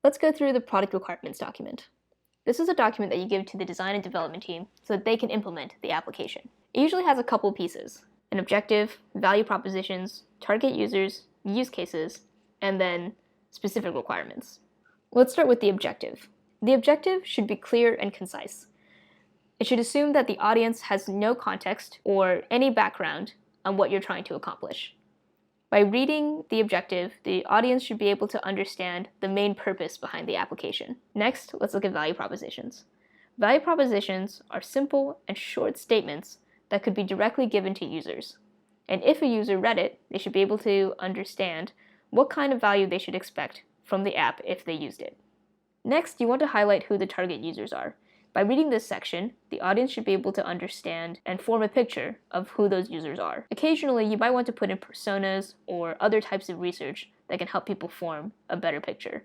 Let's go through the product requirements document. This is a document that you give to the design and development team so that they can implement the application. It usually has a couple pieces: an objective, value propositions, target users, use cases, and then specific requirements. Let's start with the objective. The objective should be clear and concise. It should assume that the audience has no context or any background on what you're trying to accomplish. By reading the objective, the audience should be able to understand the main purpose behind the application. Next, let's look at value propositions. Value propositions are simple and short statements that could be directly given to users. And if a user read it, they should be able to understand what kind of value they should expect from the app if they used it. Next, you want to highlight who the target users are. By reading this section, the audience should be able to understand and form a picture of who those users are. Occasionally, you might want to put in personas or other types of research that can help people form a better picture.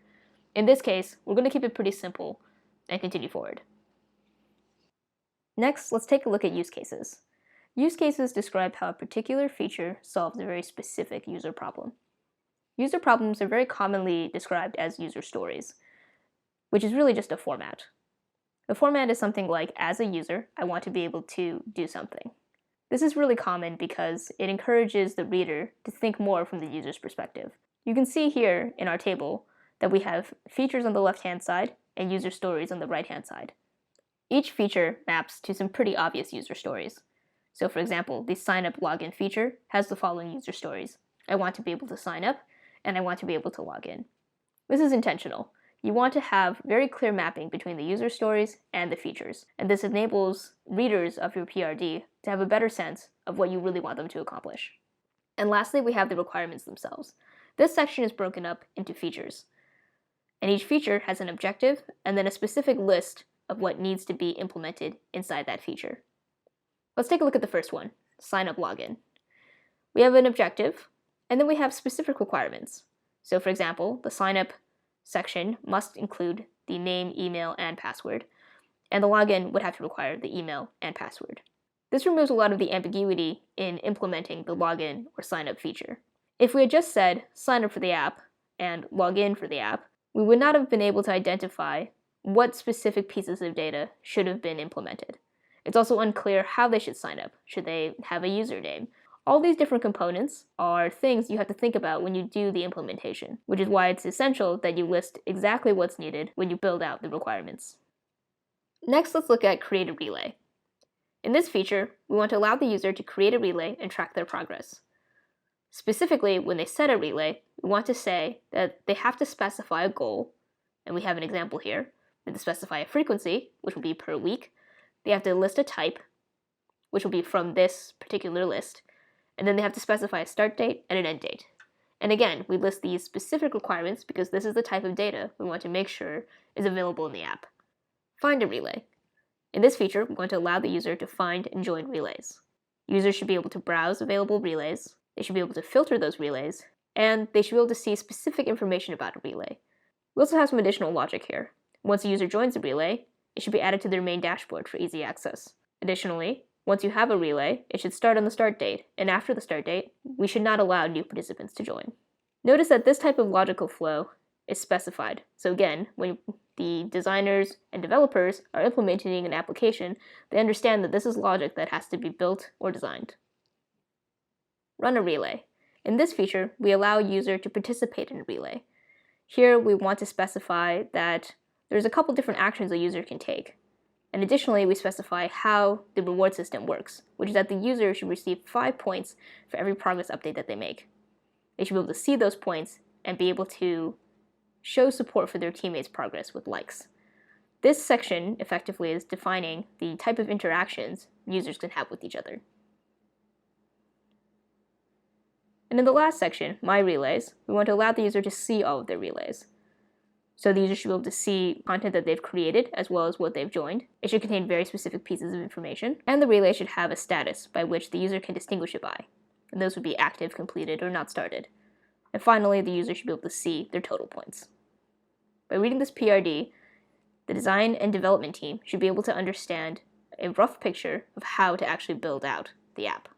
In this case, we're going to keep it pretty simple and continue forward. Next, let's take a look at use cases. Use cases describe how a particular feature solves a very specific user problem. User problems are very commonly described as user stories, which is really just a format. The format is something like, as a user, I want to be able to do something. This is really common because it encourages the reader to think more from the user's perspective. You can see here in our table that we have features on the left-hand side and user stories on the right-hand side. Each feature maps to some pretty obvious user stories. So for example, the sign up login feature has the following user stories. I want to be able to sign up, and I want to be able to log in. This is intentional. You want to have very clear mapping between the user stories and the features, and this enables readers of your PRD to have a better sense of what you really want them to accomplish. And lastly, we have the requirements themselves. This section is broken up into features, and each feature has an objective and then a specific list of what needs to be implemented inside that feature. Let's take a look at the first one, sign up login. We have an objective, and then we have specific requirements. So for example, the sign up section must include the name, email, and password, and the login would have to require the email and password. This removes a lot of the ambiguity in implementing the login or sign up feature. If we had just said sign up for the app and log in for the app, we would not have been able to identify what specific pieces of data should have been implemented. It's also unclear how they should sign up. Should they have a username? All these different components are things you have to think about when you do the implementation, which is why it's essential that you list exactly what's needed when you build out the requirements. Next, let's look at create a relay. In this feature, we want to allow the user to create a relay and track their progress. Specifically, when they set a relay, we want to say that they have to specify a goal, and we have an example here. They have to specify a frequency, which will be per week. They have to list a type, which will be from this particular list, and then they have to specify a start date and an end date. And again, we list these specific requirements because this is the type of data we want to make sure is available in the app. Find a relay. In this feature, we're going to allow the user to find and join relays. Users should be able to browse available relays, they should be able to filter those relays, and they should be able to see specific information about a relay. We also have some additional logic here. Once a user joins a relay, it should be added to their main dashboard for easy access. Additionally, once you have a relay, it should start on the start date, and after the start date, we should not allow new participants to join. Notice that this type of logical flow is specified. So again, when the designers and developers are implementing an application, they understand that this is logic that has to be built or designed. Run a relay. In this feature, we allow a user to participate in a relay. Here, we want to specify that there's a couple different actions a user can take. And additionally, we specify how the reward system works, which is that the user should receive 5 points for every progress update that they make. They should be able to see those points and be able to show support for their teammates' progress with likes. This section effectively is defining the type of interactions users can have with each other. And in the last section, My Relays, we want to allow the user to see all of their relays. So the user should be able to see content that they've created as well as what they've joined. It should contain very specific pieces of information, and the relay should have a status by which the user can distinguish it by. And those would be active, completed, or not started. And finally, the user should be able to see their total points. By reading this PRD, the design and development team should be able to understand a rough picture of how to actually build out the app.